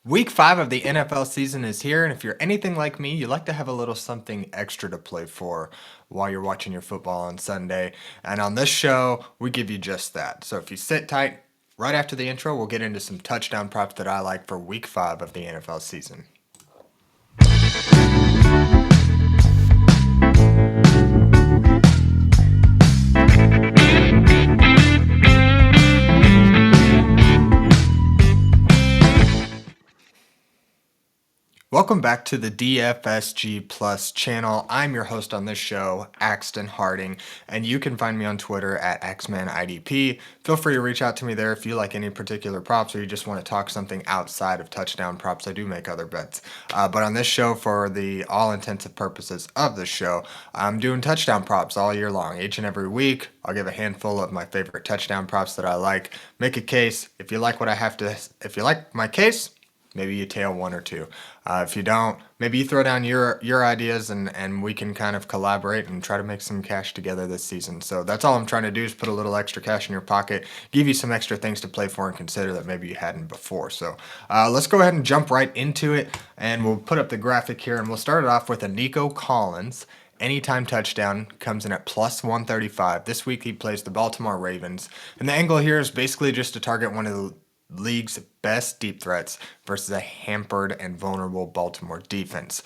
Week 5 of the NFL season is here, and if you're anything like me, you like to have a little something extra to play for while you're watching your football on Sunday. And on this show, we give you just that. So if you sit tight, right after the intro, we'll get into some touchdown props that I like for Week 5 of the NFL season. Welcome back to the DFSG Plus channel. I'm your host on this show, Axton Harding, and you can find me on Twitter at XmanIDP. Feel free to reach out to me there if you like any particular props or you just want to talk something outside of touchdown props. I do make other bets. But on this show, for the all intensive purposes of the show, I'm doing touchdown props all year long. Each and every week, I'll give a handful of my favorite touchdown props that I like. Make a case. If you like my case, maybe you tail one or two. If you don't, maybe you throw down your ideas and we can kind of collaborate and try to make some cash together this season. So that's all I'm trying to do is put a little extra cash in your pocket, give you some extra things to play for and consider that maybe you hadn't before. So let's go ahead and jump right into it, and we'll put up the graphic here, and we'll start it off with a Nico Collins. Anytime touchdown comes in at plus 135. This week he plays the Baltimore Ravens. And the angle here is basically just to target one of the league's best deep threats versus a hampered and vulnerable Baltimore defense.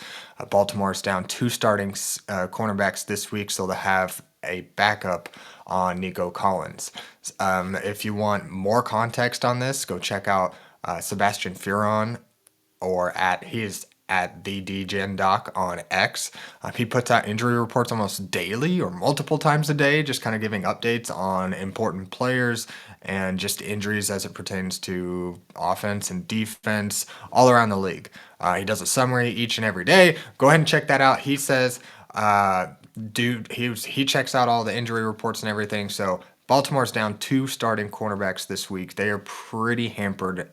Baltimore is down two starting cornerbacks this week, so they'll have a backup on Nico Collins. If you want more context on this, go check out Sebastian Furon he's at the DGen Doc on X. He puts out injury reports almost daily or multiple times a day, just kind of giving updates on important players and just injuries as it pertains to offense and defense all around the league. He does a summary each and every day. Go ahead and check that out. He says, he checks out all the injury reports and everything. So Baltimore's down two starting cornerbacks this week. They are pretty hampered,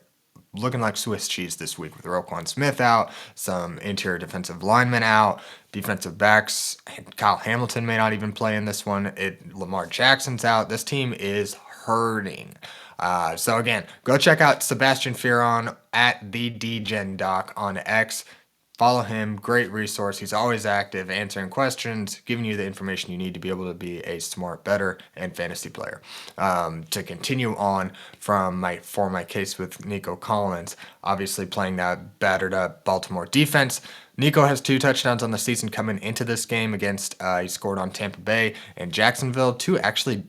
looking like Swiss cheese this week with Roquan Smith out, some interior defensive linemen out, defensive backs. Kyle Hamilton may not even play in this one. Lamar Jackson's out. This team is hurting. So again, go check out Sebastian Furon at the DGen Doc on X. Follow him. Great resource. He's always active, answering questions, giving you the information you need to be able to be a smart bettor and fantasy player. To continue on for my case with Nico Collins, obviously playing that battered up Baltimore defense. Nico has two touchdowns on the season coming into this game against, he scored on Tampa Bay and Jacksonville, two actually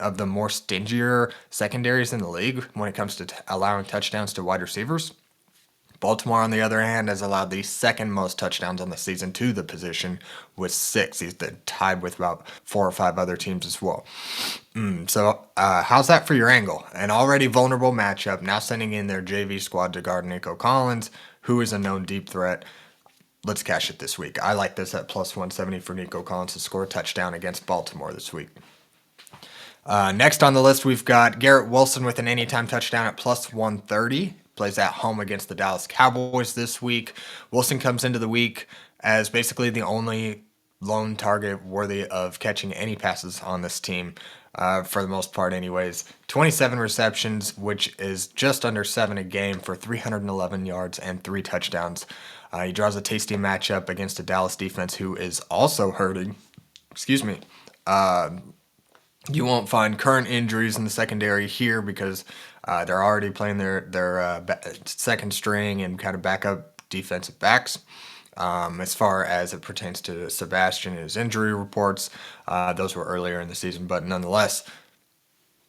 of the more stingier secondaries in the league when it comes to allowing touchdowns to wide receivers. Baltimore, on the other hand, has allowed the second most touchdowns on the season to the position with 6. He's tied with about 4 or 5 other teams as well. So how's that for your angle? An already vulnerable matchup, now sending in their JV squad to guard Nico Collins, who is a known deep threat. Let's cash it this week. I like this at plus 170 for Nico Collins to score a touchdown against Baltimore this week. Next on the list, we've got Garrett Wilson with an anytime touchdown at plus 130. Plays at home against the Dallas Cowboys this week. Wilson comes into the week as basically the only lone target worthy of catching any passes on this team, for the most part anyways. 27 receptions, which is just under 7 a game for 311 yards and 3 touchdowns. He draws a tasty matchup against a Dallas defense who is also hurting. Excuse me. You won't find current injuries in the secondary here because they're already playing their second string and kind of backup defensive backs. As far as it pertains to Sebastian and his injury reports, those were earlier in the season, but nonetheless,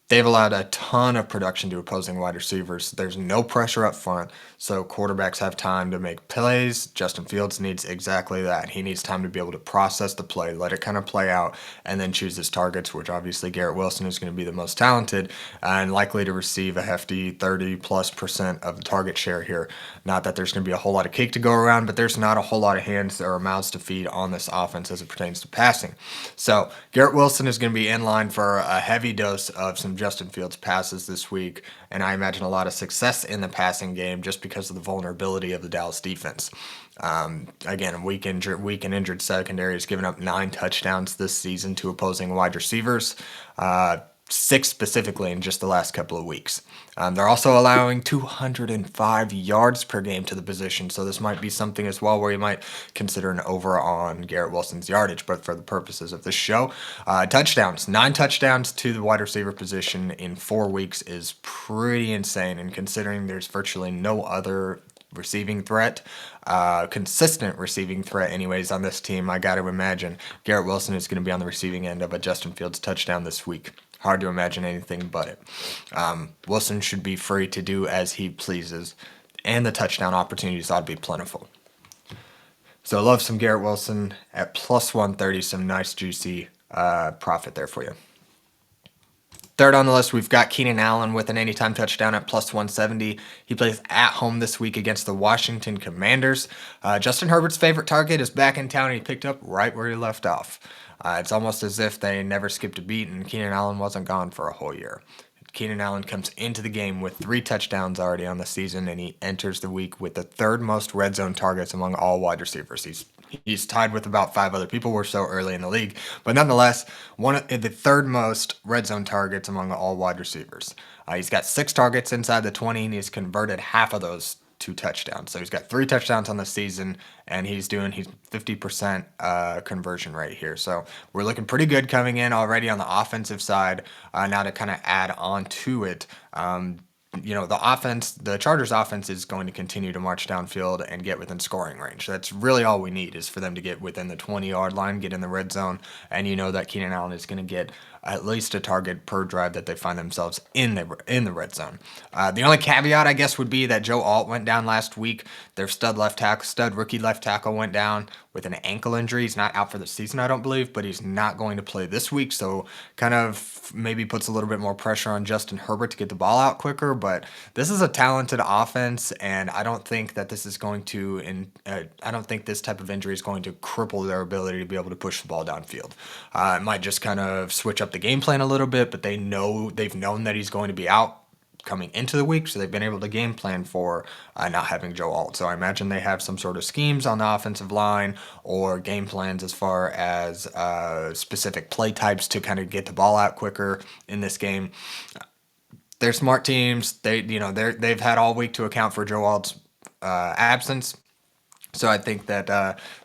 they've allowed a ton of production to opposing wide receivers. There's no pressure up front, so quarterbacks have time to make plays. Justin Fields needs exactly that. He needs time to be able to process the play, let it kind of play out, and then choose his targets, which obviously Garrett Wilson is going to be the most talented and likely to receive a hefty 30+% of the target share here. Not that there's going to be a whole lot of cake to go around, but there's not a whole lot of hands or mouths to feed on this offense as it pertains to passing. So Garrett Wilson is going to be in line for a heavy dose of some Justin Fields passes this week, and I imagine a lot of success in the passing game just because of the vulnerability of the Dallas defense. Again, weak and injured secondary has given up 9 touchdowns this season to opposing wide receivers. 6 specifically in just the last couple of weeks. They're also allowing 205 yards per game to the position, so this might be something as well where you might consider an over on Garrett Wilson's yardage, but for the purposes of this show, touchdowns. 9 touchdowns to the wide receiver position in 4 weeks is pretty insane, and considering there's virtually no other receiving threat, consistent receiving threat anyways on this team, I got to imagine Garrett Wilson is going to be on the receiving end of a Justin Fields touchdown this week. Hard to imagine anything but it. Wilson should be free to do as he pleases, and the touchdown opportunities ought to be plentiful. So I love some Garrett Wilson at plus 130, some nice juicy profit there for you. Third on the list, we've got Keenan Allen with an anytime touchdown at plus 170. He plays at home this week against the Washington Commanders. Justin Herbert's favorite target is back in town, and he picked up right where he left off. It's almost as if they never skipped a beat, and Keenan Allen wasn't gone for a whole year. Keenan Allen comes into the game with 3 touchdowns already on the season, and he enters the week with the 3rd most red zone targets among all wide receivers. He's tied with about 5 other people. We're so early in the league, but nonetheless, one of the 3rd most red zone targets among all wide receivers. He's got 6 targets inside the 20, and he's converted half of those to touchdowns. So he's got 3 touchdowns on the season, and he's 50% conversion rate here. So we're looking pretty good coming in already on the offensive side. Now to kind of add on to it, the Chargers offense is going to continue to march downfield and get within scoring range. That's really all we need, is for them to get within the 20-yard line, get in the red zone, and you know that Keenan Allen is going to get at least a target per drive that they find themselves in the red zone. The only caveat, I guess, would be that Joe Alt went down last week. Their stud rookie left tackle went down with an ankle injury. He's not out for the season, I don't believe, but he's not going to play this week, so kind of maybe puts a little bit more pressure on Justin Herbert to get the ball out quicker. But this is a talented offense, and I don't think that this is going to, I don't think this type of injury is going to cripple their ability to be able to push the ball downfield. It might just kind of switch up the game plan a little bit, but they've known that he's going to be out coming into the week, so they've been able to game plan for not having Joe Alt. So I imagine they have some sort of schemes on the offensive line or game plans as far as specific play types to kind of get the ball out quicker in this game. They're smart teams. They've had all week to account for Joe Alt's absence. So I think that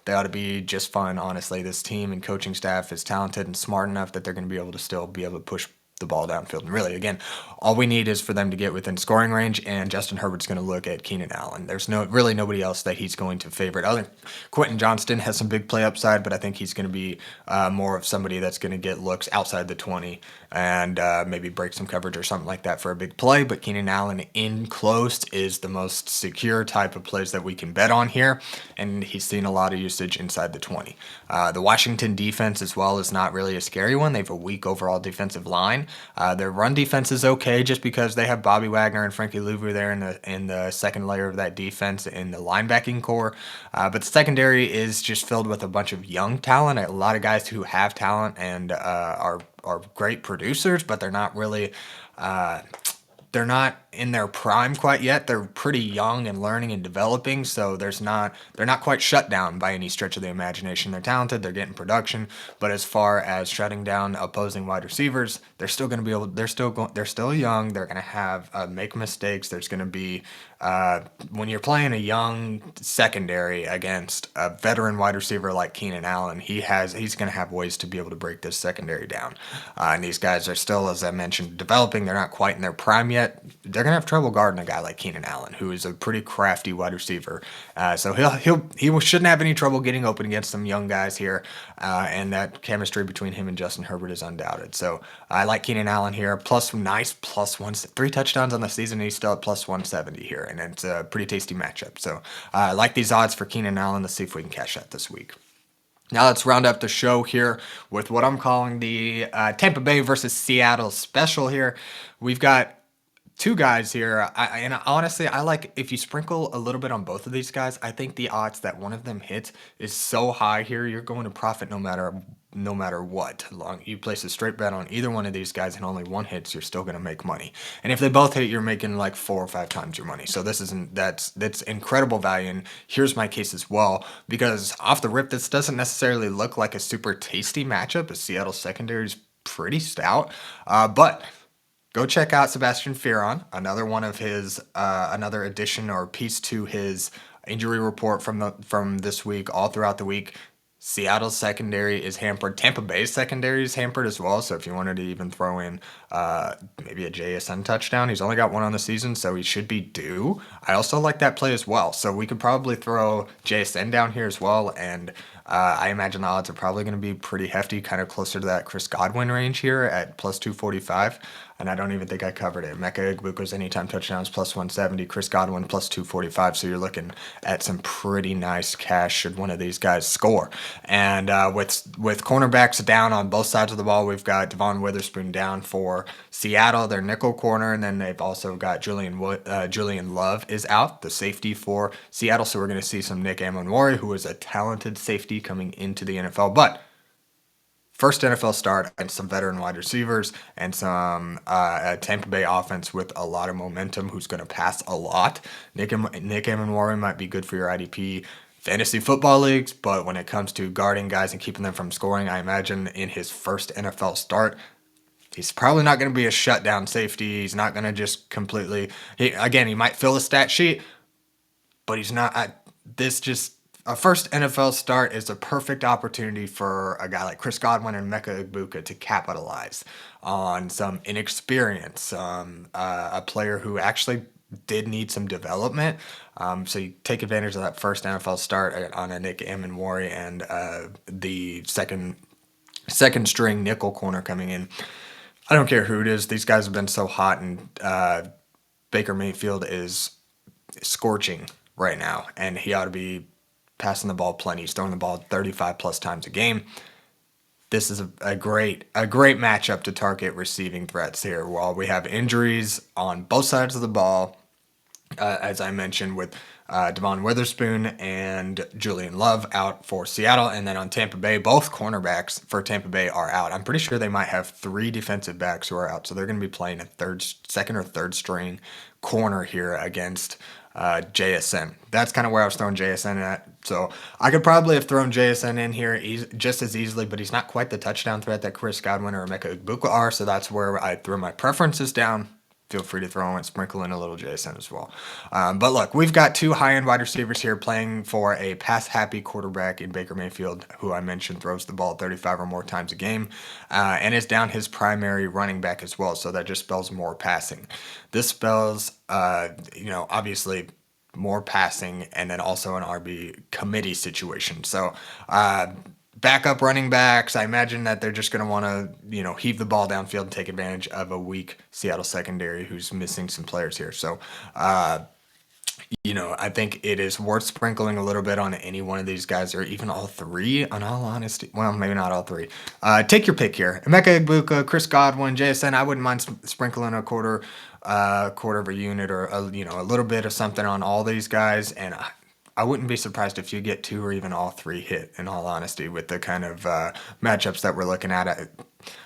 they ought to be just fine, honestly. This team and coaching staff is talented and smart enough that they're going to be able to still be able to push the ball downfield. And really, again, all we need is for them to get within scoring range, and Justin Herbert's going to look at Keenan Allen. There's really nobody else that he's going to favorite. Quentin Johnston has some big play upside, but I think he's going to be more of somebody that's going to get looks outside the 20 and maybe break some coverage or something like that for a big play. But Keenan Allen in close is the most secure type of plays that we can bet on here, and he's seen a lot of usage inside the 20. The Washington defense as well is not really a scary one. They have a weak overall defensive line. Their run defense is okay just because they have Bobby Wagner and Frankie Louvu there in the second layer of that defense in the linebacking core. But the secondary is just filled with a bunch of young talent, a lot of guys who have talent and are great producers, but they're not really they're not in their prime quite yet. They're pretty young and learning and developing, so they're not quite shut down by any stretch of the imagination. They're talented, they're getting production, but as far as shutting down opposing wide receivers, they're still going to be able. They're still young. They're going to have make mistakes. There's going to be when you're playing a young secondary against a veteran wide receiver like Keenan Allen, he's going to have ways to be able to break this secondary down. And these guys are still, as I mentioned, developing. They're not quite in their prime yet. They're going to have trouble guarding a guy like Keenan Allen, who is a pretty crafty wide receiver. So he shouldn't have any trouble getting open against some young guys here. And that chemistry between him and Justin Herbert is undoubted. So I like Keenan Allen here. Plus 1, 3 touchdowns on the season. And he's still at plus 170 here. And it's a pretty tasty matchup. So I like these odds for Keenan Allen. Let's see if we can cash that this week. Now let's round up the show here with what I'm calling the Tampa Bay versus Seattle special here. We've got 2 guys here, and honestly, I like if you sprinkle a little bit on both of these guys. I think the odds that one of them hits is so high here, you're going to profit no matter what. Long you place a straight bet on either one of these guys and only one hits, you're still going to make money. And if they both hit, you're making like 4 or 5 times your money. So that's incredible value. And here's my case as well, because off the rip, this doesn't necessarily look like a super tasty matchup. The Seattle secondary is pretty stout. But go check out Sebastian Ferron, another one of his, another addition or piece to his injury report from this week, all throughout the week. Seattle's secondary is hampered. Tampa Bay's secondary is hampered as well. So if you wanted to even throw in maybe a JSN touchdown, he's only got one on the season, so he should be due. I also like that play as well. So we could probably throw JSN down here as well. And I imagine the odds are probably going to be pretty hefty, kind of closer to that Chris Godwin range here at plus 245. And I don't even think I covered it. Mecca Egbuka's anytime touchdowns plus 170, Chris Godwin plus 245. So you're looking at some pretty nice cash should one of these guys score. And with cornerbacks down on both sides of the ball, we've got Devon Witherspoon down for Seattle, their nickel corner, and then they've also got Julian Love is out, the safety for Seattle. So we're going to see some Nick Amon-Wari, who is a talented safety coming into the NFL, but first NFL start and some veteran wide receivers and some Tampa Bay offense with a lot of momentum who's going to pass a lot. Nick Amon-Wari might be good for your IDP fantasy football leagues, but when it comes to guarding guys and keeping them from scoring, I imagine in his first NFL start, he's probably not going to be a shutdown safety. He's not going to just completely... He might fill the stat sheet, but he's not... A first NFL start is a perfect opportunity for a guy like Chris Godwin and Mecca Egbuka to capitalize on some inexperience, a player who actually did need some development. So you take advantage of that first NFL start on a Nick Amon-Wari and the second string nickel corner coming in. I don't care who it is. These guys have been so hot, and Baker Mayfield is scorching right now, and he ought to be passing the ball plenty. He's throwing the ball 35 plus times a game. This is a great matchup to target receiving threats here. While we have injuries on both sides of the ball, as I mentioned, with Devon Witherspoon and Julian Love out for Seattle, and then on Tampa Bay, both cornerbacks for Tampa Bay are out. I'm pretty sure they might have 3 defensive backs who are out, so they're going to be playing a second or third string corner here against JSN. That's kind of where I was throwing JSN at. So I could probably have thrown JSN in here just as easily, but he's not quite the touchdown threat that Chris Godwin or Mecca Egbuka are. So that's where I threw my preferences down. Feel free to throw in, sprinkle in a little JSN as well. But look, we've got 2 high-end wide receivers here playing for a pass-happy quarterback in Baker Mayfield, who I mentioned throws the ball 35 or more times a game, and is down his primary running back as well. So that just spells more passing. This spells, obviously more passing, and then also an RB committee situation. So backup running backs, I imagine that they're just going to want to, heave the ball downfield and take advantage of a weak Seattle secondary who's missing some players here. So, I think it is worth sprinkling a little bit on any one of these guys, or even all 3, in all honesty. Well, maybe not all 3. Take your pick here. Emeka Egbuka, Chris Godwin, JSN. I wouldn't mind sprinkling a quarter of a unit, or a little bit of something on all these guys, and I wouldn't be surprised if you get 2 or even all 3 hit, in all honesty, with the kind of matchups that we're looking at.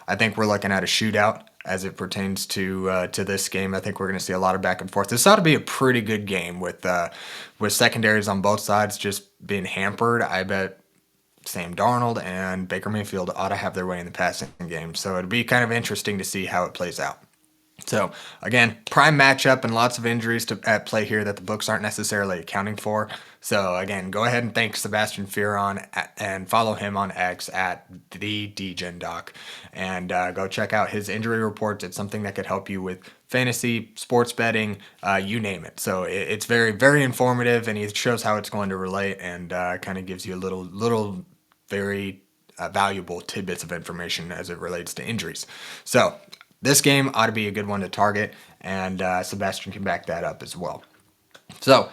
I think we're looking at a shootout as it pertains to this game. I think we're going to see a lot of back and forth. This ought to be a pretty good game with secondaries on both sides just being hampered. I bet Sam Darnold and Baker Mayfield ought to have their way in the passing game. So it'd be kind of interesting to see how it plays out. So, again, prime matchup and lots of injuries at play here that the books aren't necessarily accounting for. So, again, go ahead and thank Sebastian Ferron and follow him on X at the DGenDoc. And go check out his injury reports. It's something that could help you with fantasy, sports betting, you name it. So, it's very, very informative, and he shows how it's going to relate, and kind of gives you a little very valuable tidbits of information as it relates to injuries. So, this game ought to be a good one to target, and Sebastian can back that up as well. So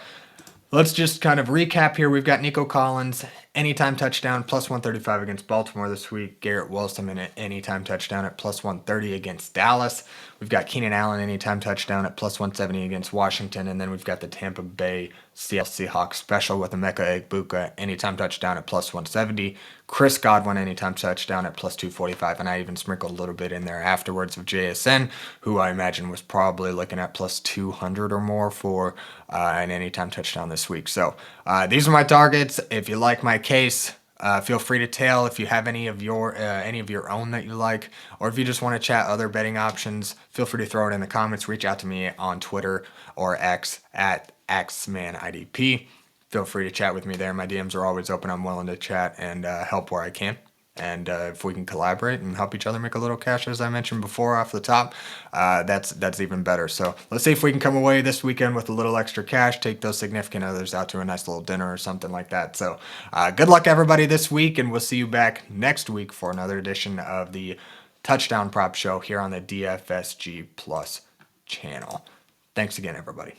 let's just kind of recap here. We've got Nico Collins, anytime touchdown, plus 135 against Baltimore this week. Garrett Wilson, an anytime touchdown at plus 130 against Dallas. We've got Keenan Allen, anytime touchdown at plus 170 against Washington. And then we've got the Tampa Bay Seahawks special with Emeka Egbuka, anytime touchdown at plus 170. Chris Godwin, anytime touchdown at plus 245. And I even sprinkled a little bit in there afterwards of JSN, who I imagine was probably looking at plus 200 or more for an anytime touchdown this week. So these are my targets. If you like my case, Feel free to tail if you have any of your own that you like, or if you just want to chat other betting options. Feel free to throw it in the comments. Reach out to me on Twitter or X at XManIDP. Feel free to chat with me there. My DMs are always open. I'm willing to chat and help where I can. And if we can collaborate and help each other make a little cash, as I mentioned before off the top, that's even better. So let's see if we can come away this weekend with a little extra cash, take those significant others out to a nice little dinner or something like that. So good luck, everybody, this week, and we'll see you back next week for another edition of the Touchdown Prop Show here on the DFSG Plus channel. Thanks again, everybody.